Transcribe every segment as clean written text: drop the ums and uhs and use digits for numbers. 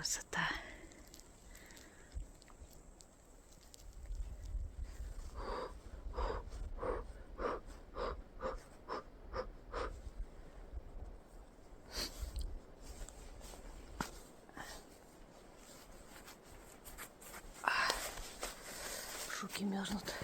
Красота. Руки мерзнут.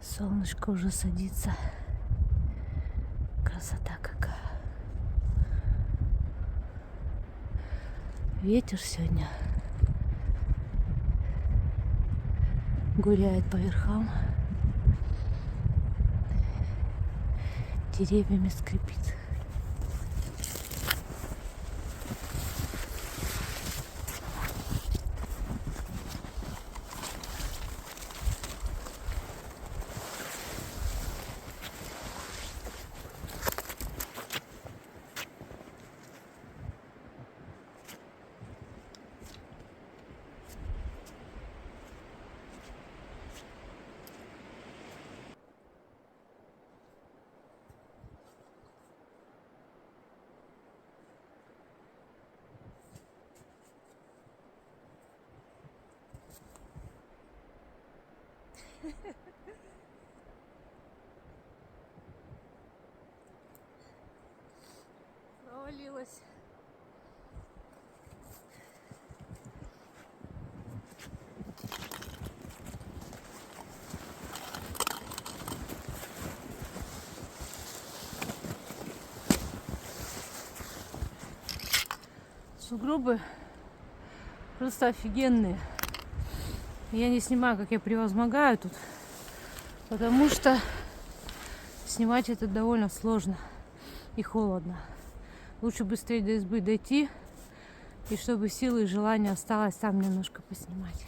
Солнышко уже садится. Красота какая. Ветер сегодня гуляет по верхам. Деревьями скрипит. Провалилась. Сугробы просто офигенные. Я не снимаю, как я превозмогаю тут, потому что снимать это довольно сложно и холодно. Лучше быстрее до избы дойти, и чтобы силы и желание осталось там немножко поснимать.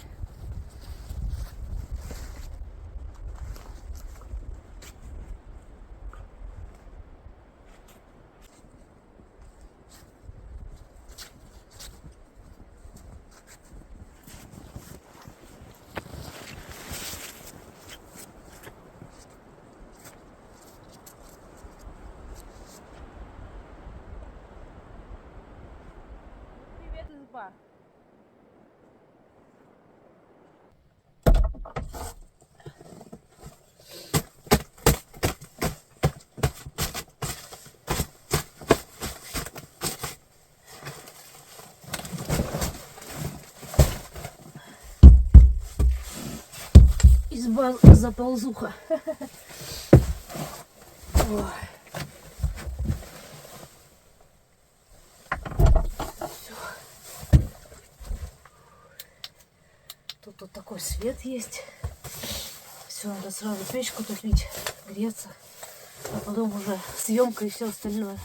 Привет, изба. Изба заползуха. Ой. Всё. Тут такой свет есть. Все, надо сразу печку топить, греться, а потом уже съемка и все остальное.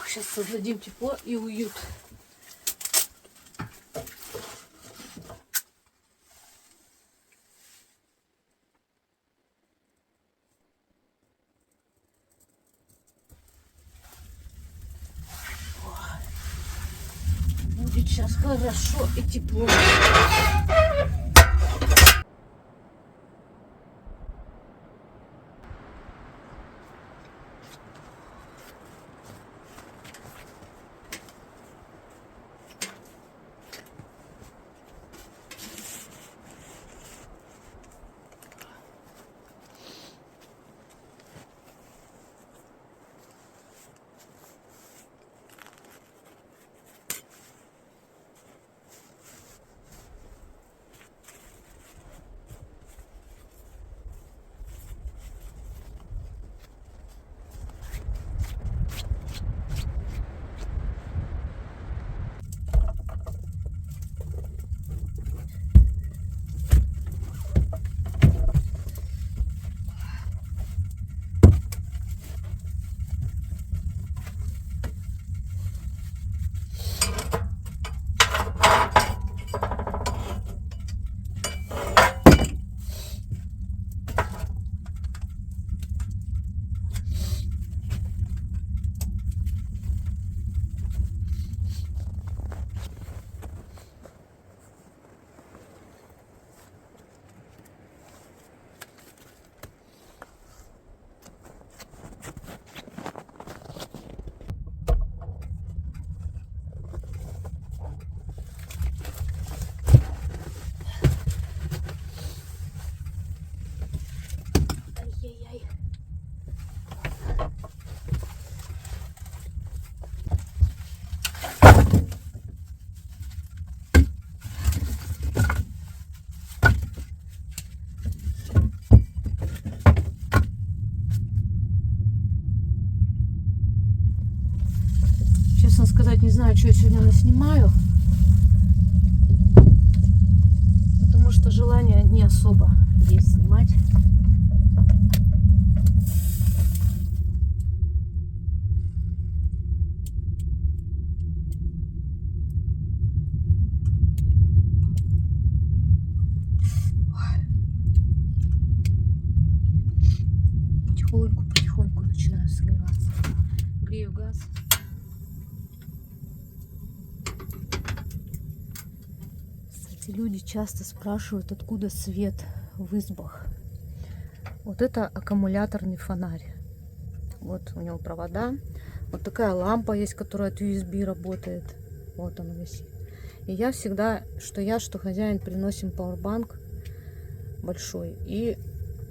Сейчас создадим тепло и уют. Будет сейчас хорошо и тепло. не знаю, что я сегодня наснимаю. Потому что желания не особо есть снимать. Потихоньку начинаю согреваться. Грею газ. Кстати, люди часто спрашивают, откуда свет в избах. Вот это аккумуляторный фонарь. Вот у него провода. Вот такая лампа есть, которая от USB работает. Вот он висит. И я всегда, что хозяин, приносим пауэрбанк большой. И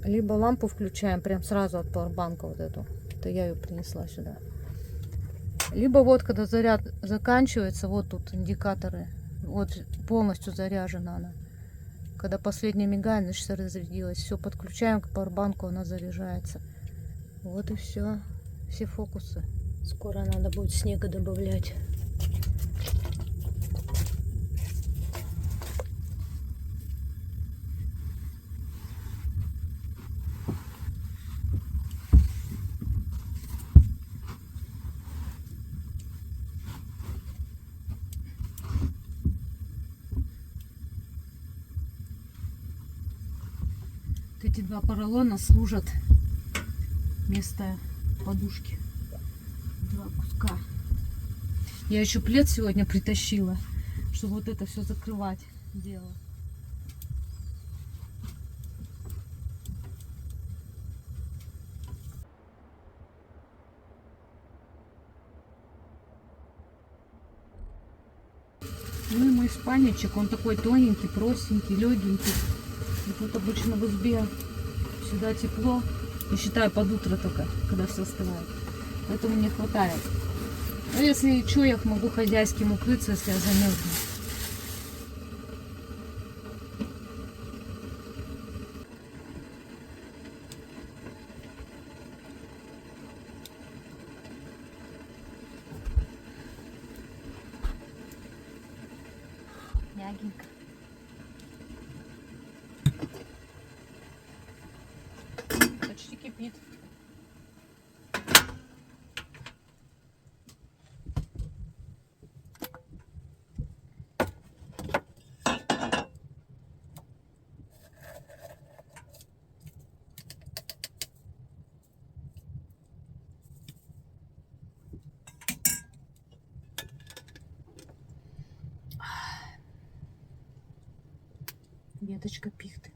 либо лампу включаем прям сразу от пауэрбанка вот эту. Это я ее принесла сюда. Либо вот, когда заряд заканчивается, вот тут индикаторы. Вот полностью заряжена она. Когда последняя мигает, значит разрядилась. Все, подключаем к пауэрбанку, она заряжается. Вот и все. Все фокусы. Скоро надо будет снега добавлять. Эти два поролона служат вместо подушки. Два куска. Я еще плед сегодня притащила, чтобы вот это все закрывать дело. Ну и мой спальничек, он такой тоненький, простенький, легенький. И тут обычно в избе сюда тепло. И считаю под утро только, когда все остывает. Поэтому мне хватает. Но если что, я могу хозяйским укрыться, если я замерзну. Мягенько. Почти кипит. Веточка пихты.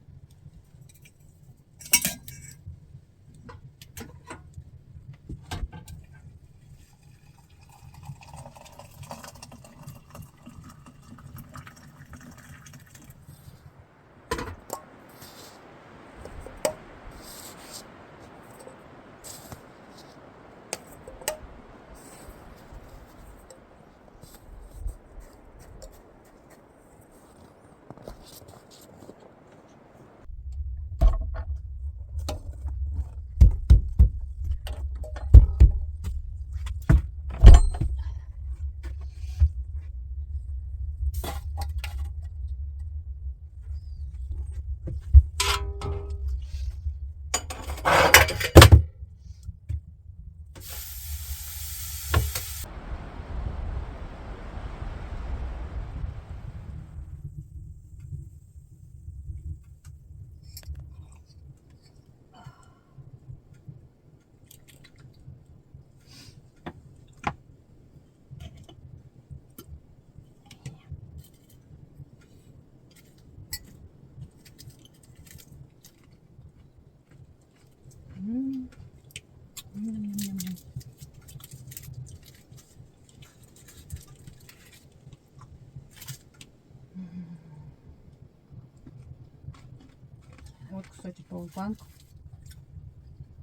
Вот, кстати, пауэрбанк.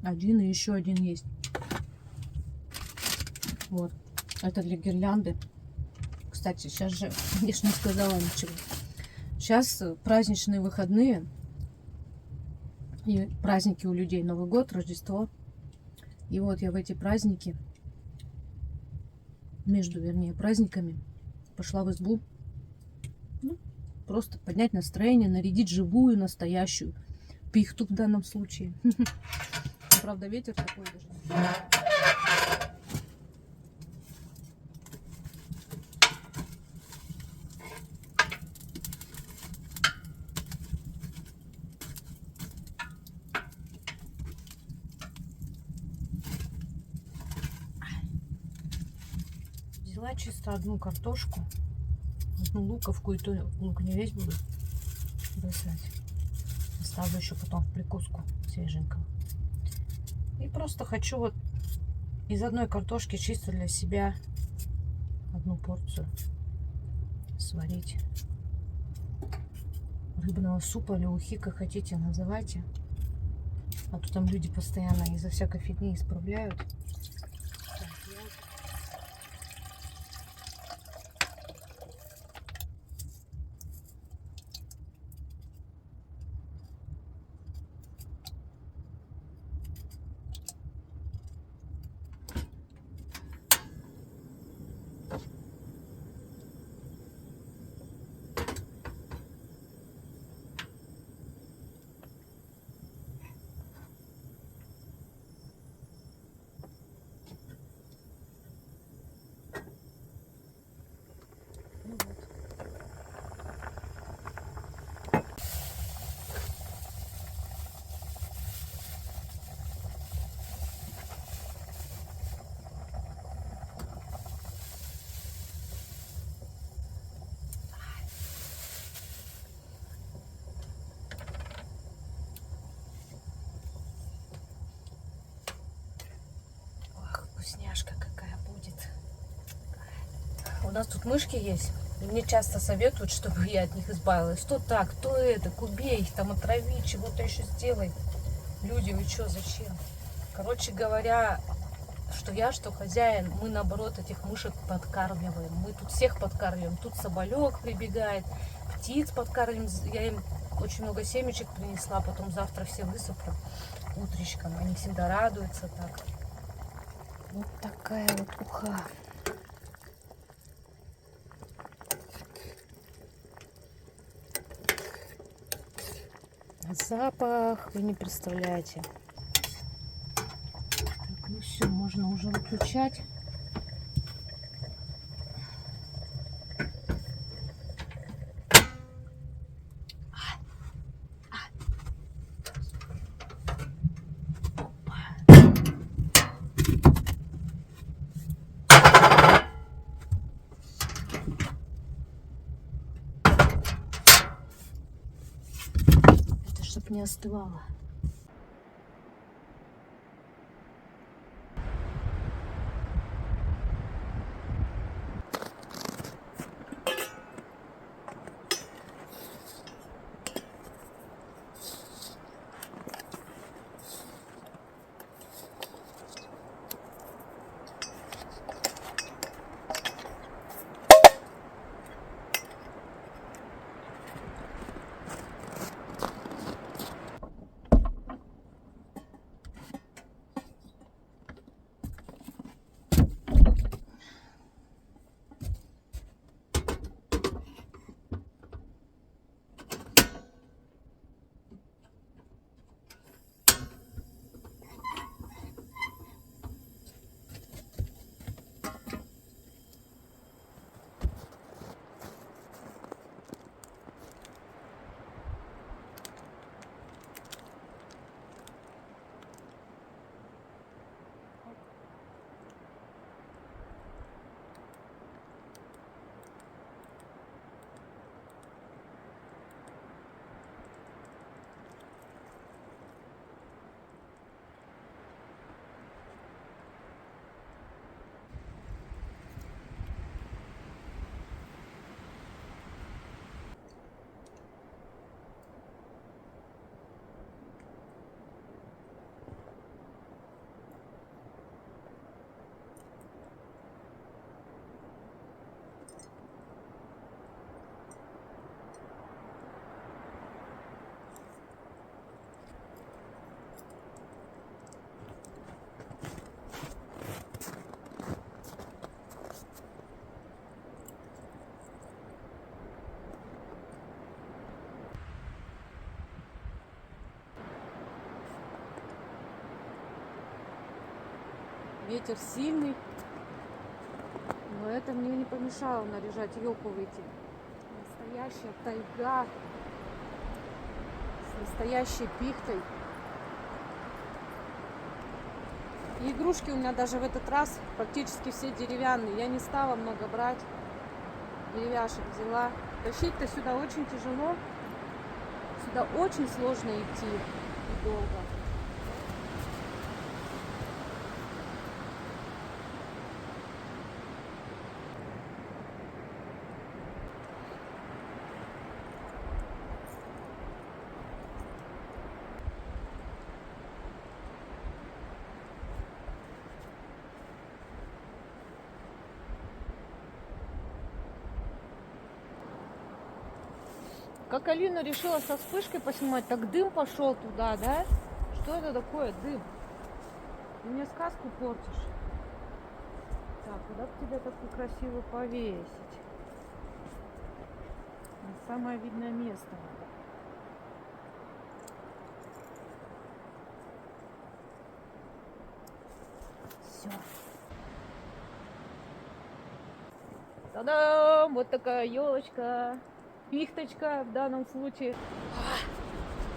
Один и еще один есть. Вот. Это для гирлянды. Кстати, сейчас же, конечно, не сказала ничего. Сейчас праздничные выходные. И праздники у людей. Новый год, Рождество. И вот я в эти праздники между, вернее, праздниками пошла в избу. Ну, просто поднять настроение, нарядить живую, настоящую пихту в данном случае. Правда, ветер такой даже. Взяла чисто одну картошку, одну луковку, и то лук не весь буду бросать. Оставлю еще потом в прикуску свеженького. И просто хочу вот из одной картошки чисто для себя одну порцию сварить рыбного супа или ухи, как хотите называйте. А то там люди постоянно из-за всякой фигни исправляют. Ну вот. Ох, вкусняшка какая будет. У нас тут мышки есть. И мне часто советуют, чтобы я от них избавилась. То так, то это, убей их, там отрави, чего-то еще сделай. Люди, вы что, зачем? Короче говоря, что я, что хозяин, мы наоборот этих мышек подкармливаем. Мы тут всех подкармливаем. Тут соболек прибегает, птиц подкармливаем. Я им очень много семечек принесла, потом завтра все высыплю утречком. Они всегда радуются так. Вот такая вот уха. Запах, вы не представляете. Так, ну все, можно уже выключать. Это чтоб не остывало. Ветер сильный, но это мне не помешало наряжать елку выйти. Настоящая тайга с настоящей пихтой. И игрушки у меня даже в этот раз практически все деревянные. Я не стала много брать. Деревяшек взяла. Тащить-то сюда очень тяжело. Сюда очень сложно идти и долго. Как Алина решила со вспышкой поснимать, так дым пошел туда, да? Что это такое, дым? Ты мне сказку портишь. Так, куда бы тебя такую красиво повесить? На самое видное место. Все. Та-дам! Вот такая елочка. Пихточка в данном случае.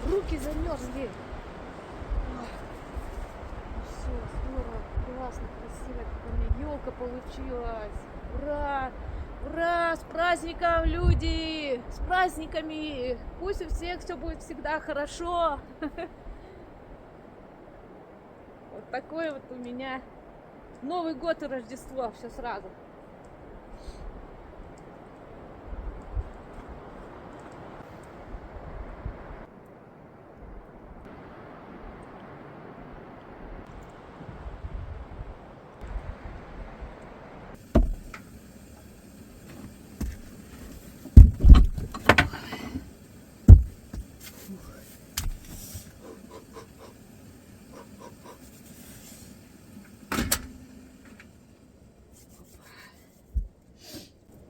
Руки замерзли. Все, здорово, классно, красиво. Какая у меня елка получилась. Ура! Ура! С праздником, люди! С праздниками! Пусть у всех все будет всегда хорошо. Вот такой вот у меня Новый год и Рождество. Все сразу.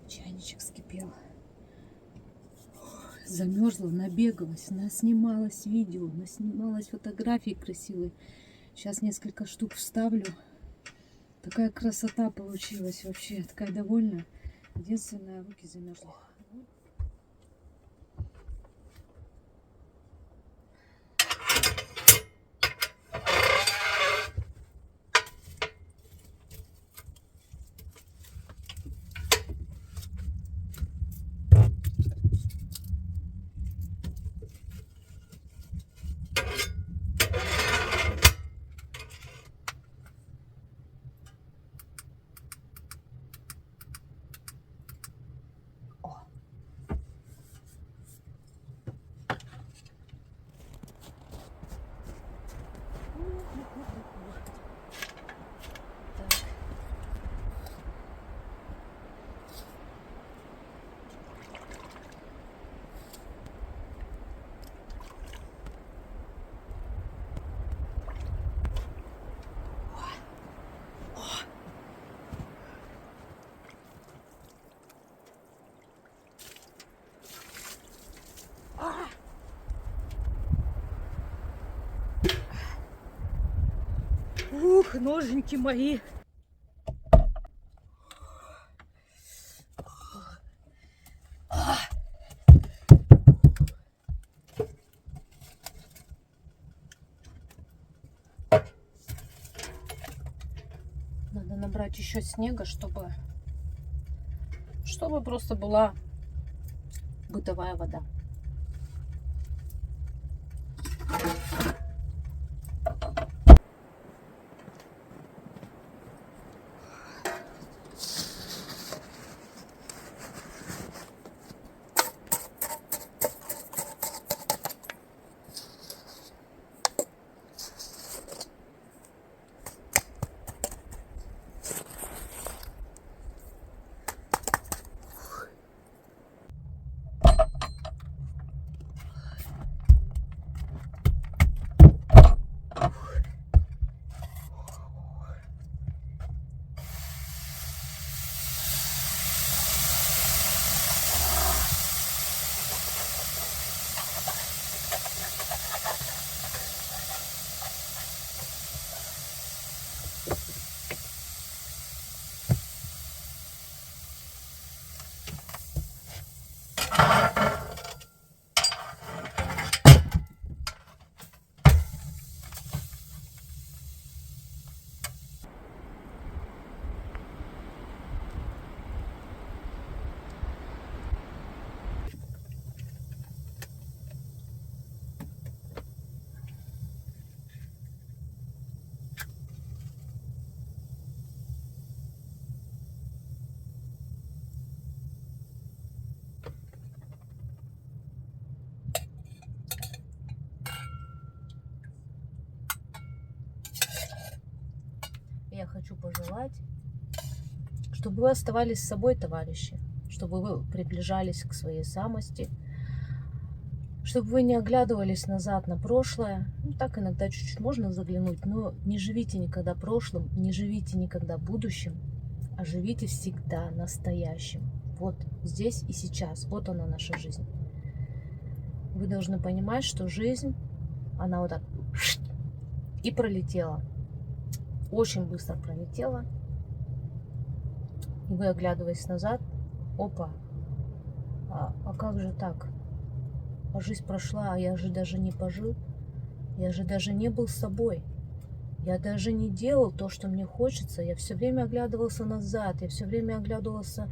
Чайничек вскипел. Замерзла, набегалась, наснималась видео, наснималась фотографии красивые. Сейчас несколько штук вставлю. Такая красота получилась вообще. Такая довольная. Единственное, руки замерзли. Ух, ноженьки мои. Надо набрать еще снега, чтобы просто была бытовая вода. волновать, чтобы вы оставались с собой, товарищи, чтобы вы приближались к своей самости, чтобы вы не оглядывались назад на прошлое. Ну, так иногда чуть-чуть можно заглянуть, но не живите никогда прошлым, не живите никогда будущим, а живите всегда настоящим. Вот здесь и сейчас, вот она наша жизнь. Вы должны понимать, что жизнь, она вот так и пролетела. Очень быстро пролетела. И вы, оглядываясь назад, опа, а как же так? А жизнь прошла, а я же даже не пожил. Я же даже не был собой. Я даже не делал то, что мне хочется. Я все время оглядывался назад. Я все время оглядывался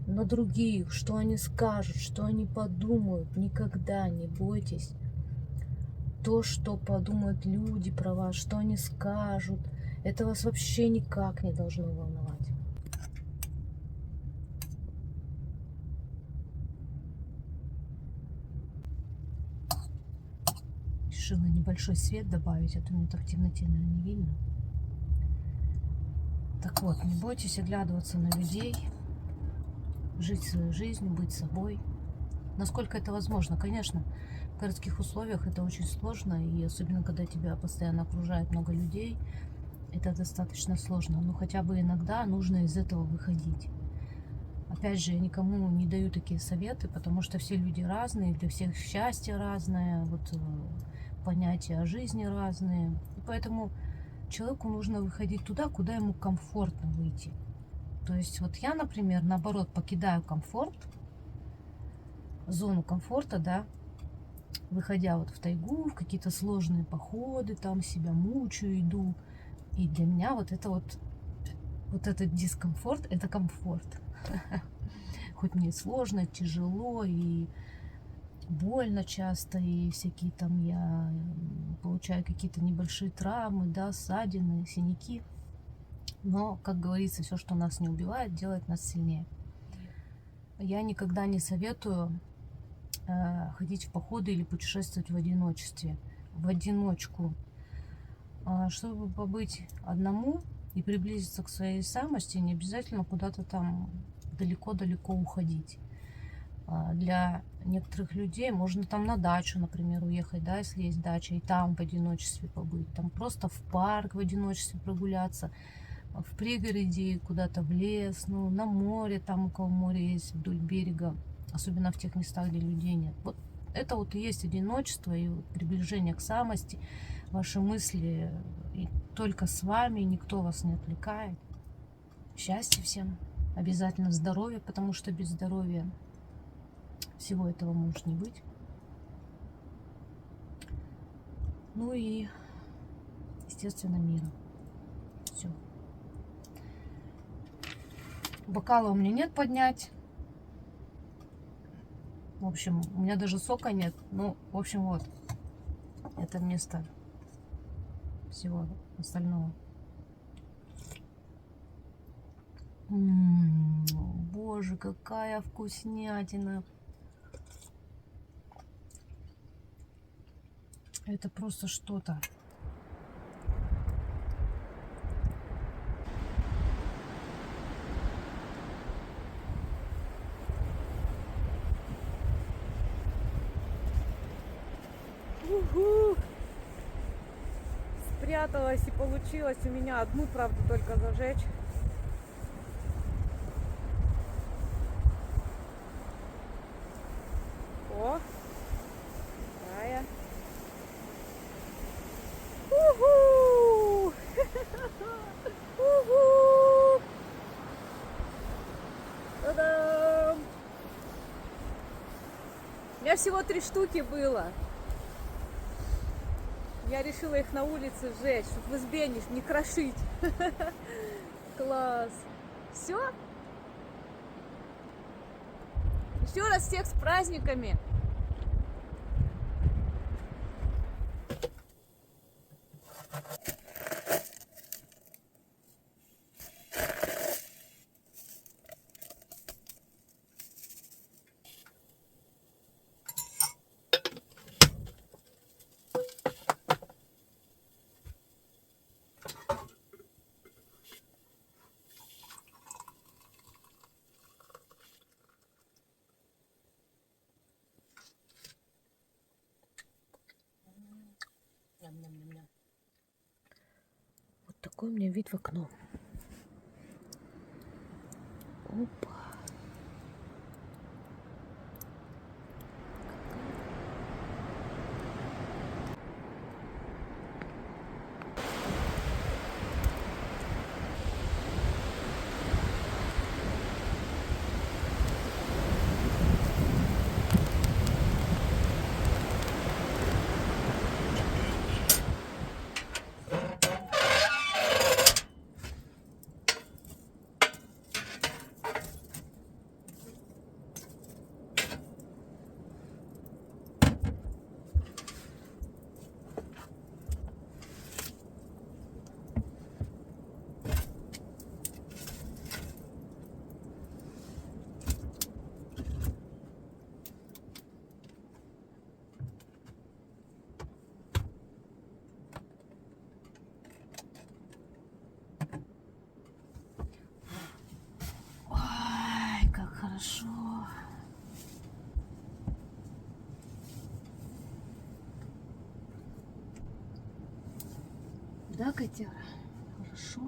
на других, что они скажут, что они подумают. Никогда не бойтесь. То, что подумают люди про вас, что они скажут, это вас вообще никак не должно волновать. Решила небольшой свет добавить, а то мне так в темноте, наверное, не видно. Так вот, не бойтесь оглядываться на людей, жить своей жизнью, быть собой. Насколько это возможно. Конечно, в городских условиях это очень сложно, и особенно, когда тебя постоянно окружает много людей, это достаточно сложно. Но хотя бы иногда нужно из этого выходить. Опять же, я никому не даю такие советы, потому что все люди разные, для всех счастье разное, вот понятия о жизни разные. И поэтому человеку нужно выходить туда, куда ему комфортно выйти. То есть вот я, например, наоборот, покидаю комфорт, зону комфорта, да, выходя вот в тайгу, в какие-то сложные походы, там себя мучаю, иду. И для меня вот это вот этот дискомфорт, это комфорт. Хоть мне сложно, тяжело и больно часто, и всякие там я получаю какие-то небольшие травмы, да, ссадины, синяки. Но, как говорится, все, что нас не убивает, делает нас сильнее. Я никогда не советую ходить в походы или путешествовать в одиночестве, в одиночку. Чтобы побыть одному и приблизиться к своей самости, не обязательно куда-то там далеко-далеко уходить. Для некоторых людей можно там на дачу, например, уехать, да, если есть дача, и там в одиночестве побыть. Там просто в парк в одиночестве прогуляться, в пригороде, куда-то в лес, ну, на море, там у кого море есть вдоль берега, особенно в тех местах, где людей нет. Вот это вот и есть одиночество и приближение к самости, ваши мысли и только с вами, никто вас не отвлекает. Счастья всем, обязательно здоровья, потому что без здоровья всего этого может не быть. Ну и, естественно, мира. Все. Бокала у меня нет поднять. В общем, у меня даже сока нет. Ну, в общем, вот. Это вместо всего остального. Боже, какая вкуснятина. Это просто что-то. Уху! Спряталась и получилось у меня одну, правда, только зажечь. О! Такая. Уху! Уху! Та-дам! У меня всего 3 штуки было. Я решила их на улице сжечь, чтобы в избе не крошить. Класс. Все? Еще раз всех с праздниками. Ням-ням-ням-ням. Вот такой у меня вид в окно. Опа. Ой, как хорошо. Да, котяра? Хорошо.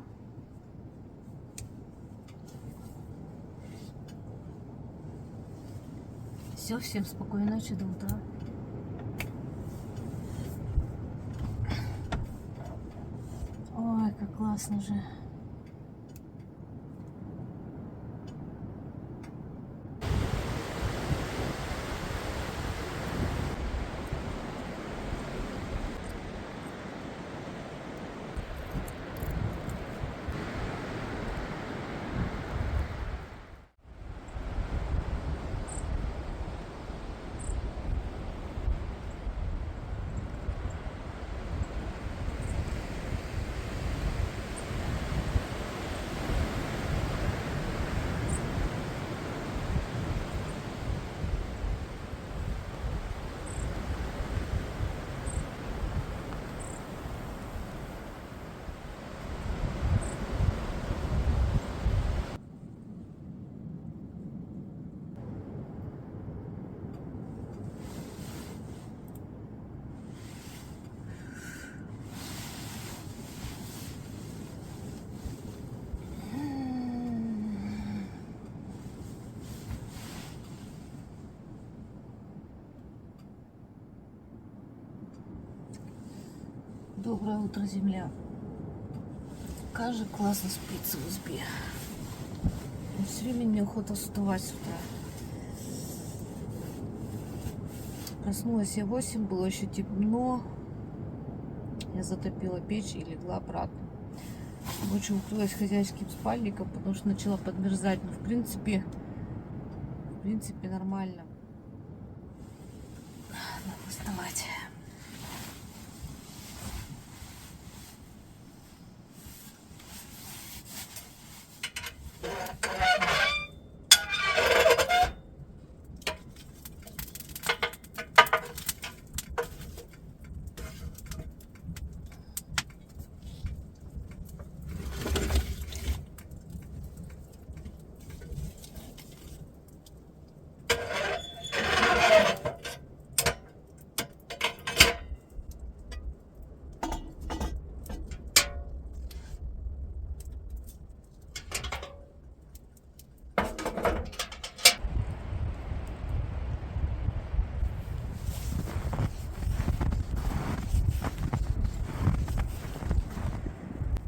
Все, всем спокойной ночи, до утра. Ой, как классно же. Доброе утро, земля. Как же классно спится в избе. Все время мне охота вставать с утра. Проснулась я в 8, было еще темно. Я затопила печь и легла обратно. Ночью укрылась хозяйским спальником, потому что начала подмерзать. Но в принципе нормально. Надо вставать.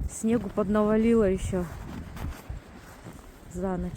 Снегу поднавалило еще за ночь.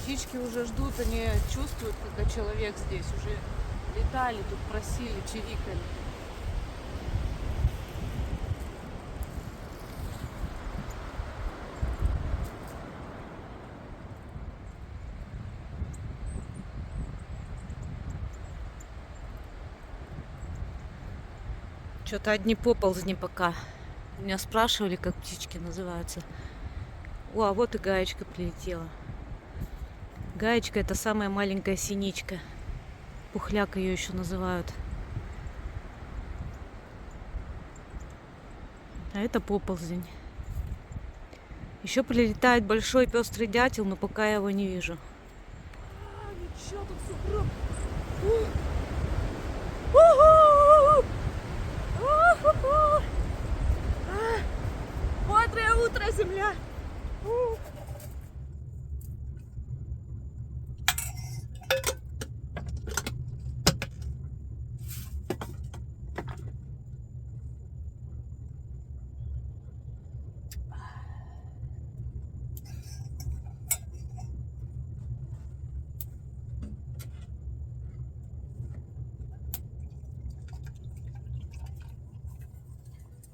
Птички уже ждут, они чувствуют, когда человек здесь. Уже летали, тут просили, чирикали. Что-то одни поползни пока. Меня спрашивали, как птички называются. О, а вот и гаечка прилетела. Гаечка — это самая маленькая синичка. Пухляк ее еще называют. А это поползень. Еще прилетает большой пестрый дятел, но пока я его не вижу. Ничего тут все. Бодрое утро, земля!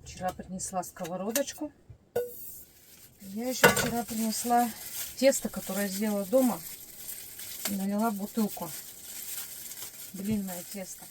Вчера принесла сковородочку. Я еще вчера принесла тесто, которое сделала дома. И налила в бутылку. Длинное тесто.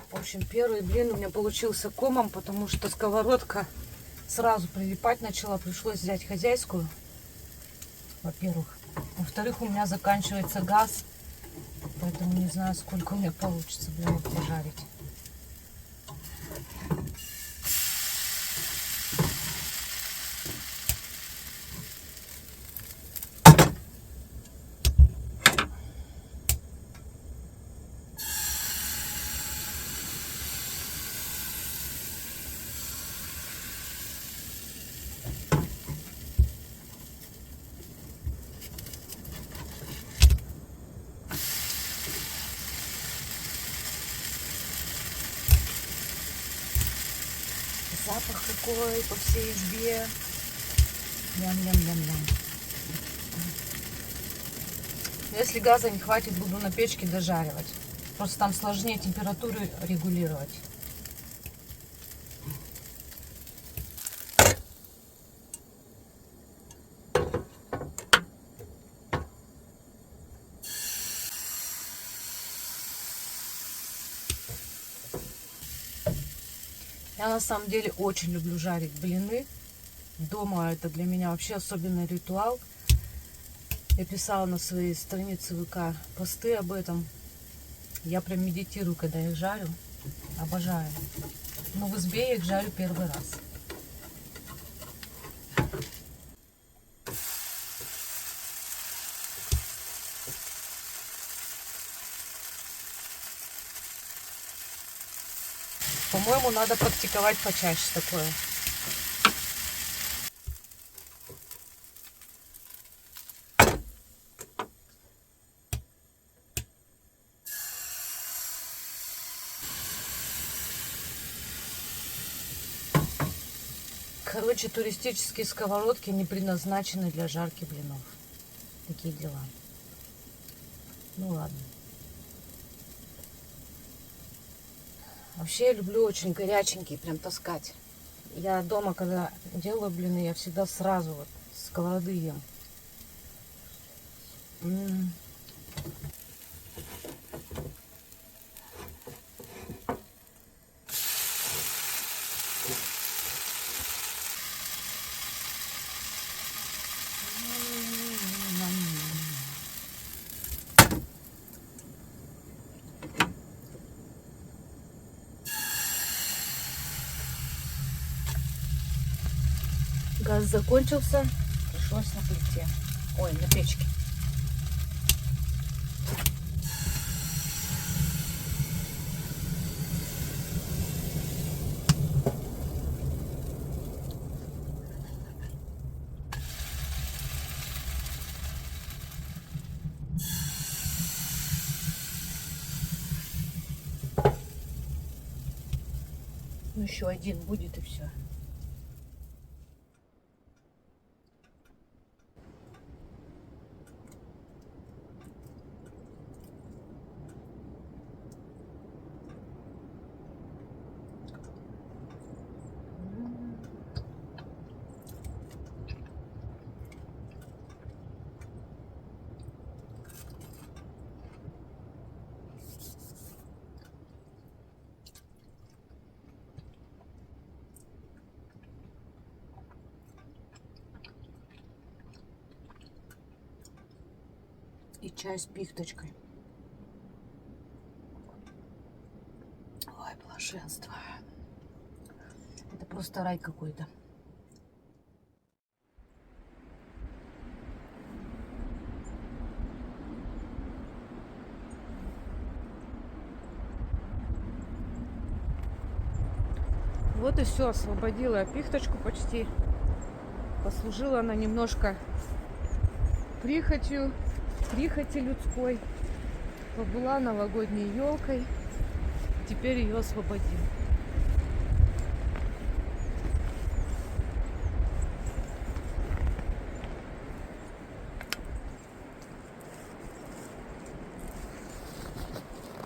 В общем, первый блин у меня получился комом, потому что сковородка сразу прилипать начала. Пришлось взять хозяйскую, во-первых. Во-вторых, у меня заканчивается газ, поэтому не знаю, сколько у меня получится блинов пожарить. Запах такой по всей избе. Ням-ням-ням-ням. Если газа не хватит, буду на печке дожаривать. Просто там сложнее температуру регулировать. Я на самом деле очень люблю жарить блины. Дома это для меня вообще особенный ритуал. Я писала на своей странице ВК посты об этом. Я прям медитирую, когда их жарю. Обожаю. Но в избе я их жарю первый раз. По-моему, надо практиковать почаще такое. Короче, туристические сковородки не предназначены для жарки блинов. Такие дела. Ну ладно. Вообще я люблю очень горяченькие прям таскать. Я дома, когда делаю блины, я всегда сразу вот с сковороды ем. Газ закончился, пришлось на плите. Ой, на печке. Ну еще один будет и все. и чай с пихточкой. Ой, блаженство. Это просто рай какой-то. Вот и все, освободила я пихточку почти. Послужила она немножко прихоти людской. Побыла новогодней елкой. Теперь ее освободим.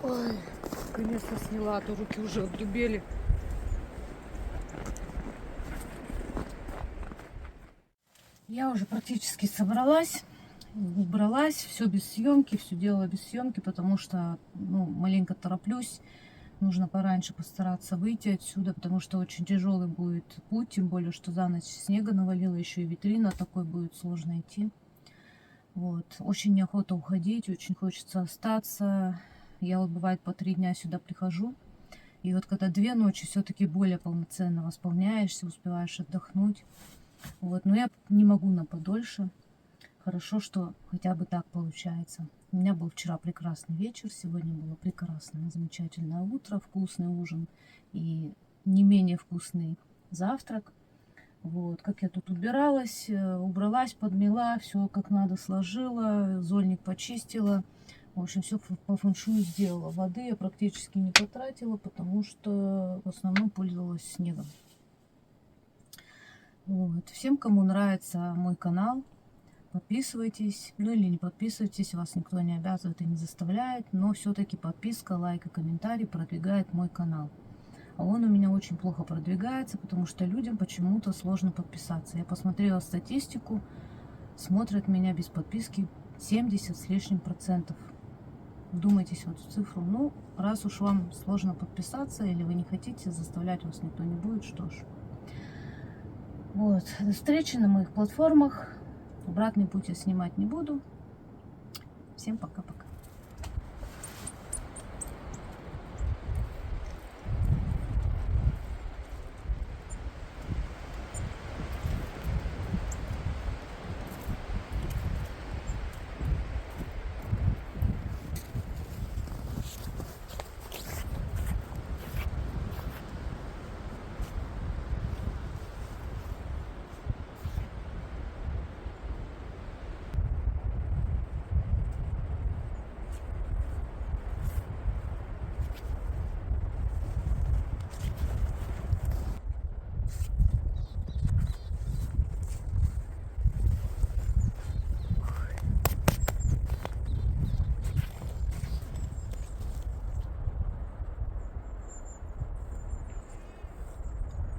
Ой, наконец-то сняла, а то руки уже отдубели. Я уже практически собралась, убралась, все без съемки, все делала без съемки, потому что, ну, маленько тороплюсь. Нужно пораньше постараться выйти отсюда, потому что очень тяжелый будет путь, тем более, что за ночь снега навалило, еще и витрина, такой будет сложно идти. Вот. Очень неохота уходить, очень хочется остаться. Я вот, бывает, по 3 дня сюда прихожу, и вот когда 2 ночи все-таки более полноценно восполняешься, успеваешь отдохнуть. Вот, но я не могу на подольше. Хорошо, что хотя бы так получается. У меня был вчера прекрасный вечер, сегодня было прекрасное, замечательное утро, вкусный ужин и не менее вкусный завтрак. Вот, как я тут убиралась, убралась, подмела, все как надо сложила, зольник почистила. В общем, все по фэншую сделала. Воды я практически не потратила, потому что в основном пользовалась снегом. Вот. Всем, кому нравится мой канал, подписывайтесь. Ну или не подписывайтесь, вас никто не обязывает и не заставляет. Но все-таки подписка, лайк и комментарий продвигает мой канал. А он у меня очень плохо продвигается, потому что людям почему-то сложно подписаться. Я посмотрела статистику, смотрят меня без подписки 70 с лишним %. Вдумайтесь вот в цифру. Ну, раз уж вам сложно подписаться или вы не хотите, заставлять вас никто не будет, что ж. Вот, до встречи на моих платформах. Обратный путь я снимать не буду. Всем пока-пока.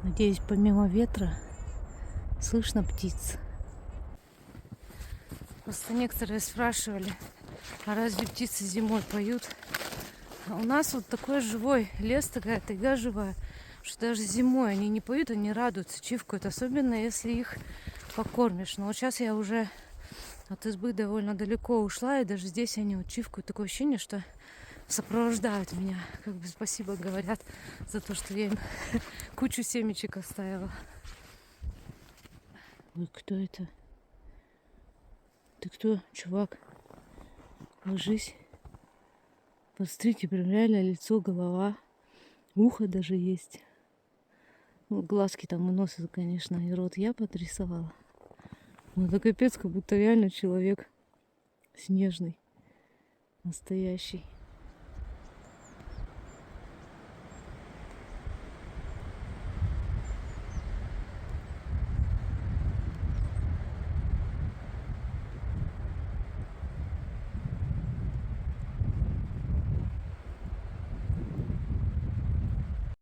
Надеюсь, помимо ветра слышно птиц. Просто некоторые спрашивали, а разве птицы зимой поют? А у нас вот такой живой лес, такая тайга живая, что даже зимой они не поют, они радуются, чивкают, особенно если их покормишь. Но вот сейчас я уже от избы довольно далеко ушла, и даже здесь они вот чивкают. Такое ощущение, что сопровождают меня, как бы спасибо говорят за то, что я им кучу семечек оставила. Ой, кто это? Ты кто, чувак? Ложись. Посмотрите, прям реально лицо, голова, ухо даже есть. Ну, глазки там и нос, конечно, и рот я подрисовала. Ну, это капец, как будто реально человек снежный, настоящий.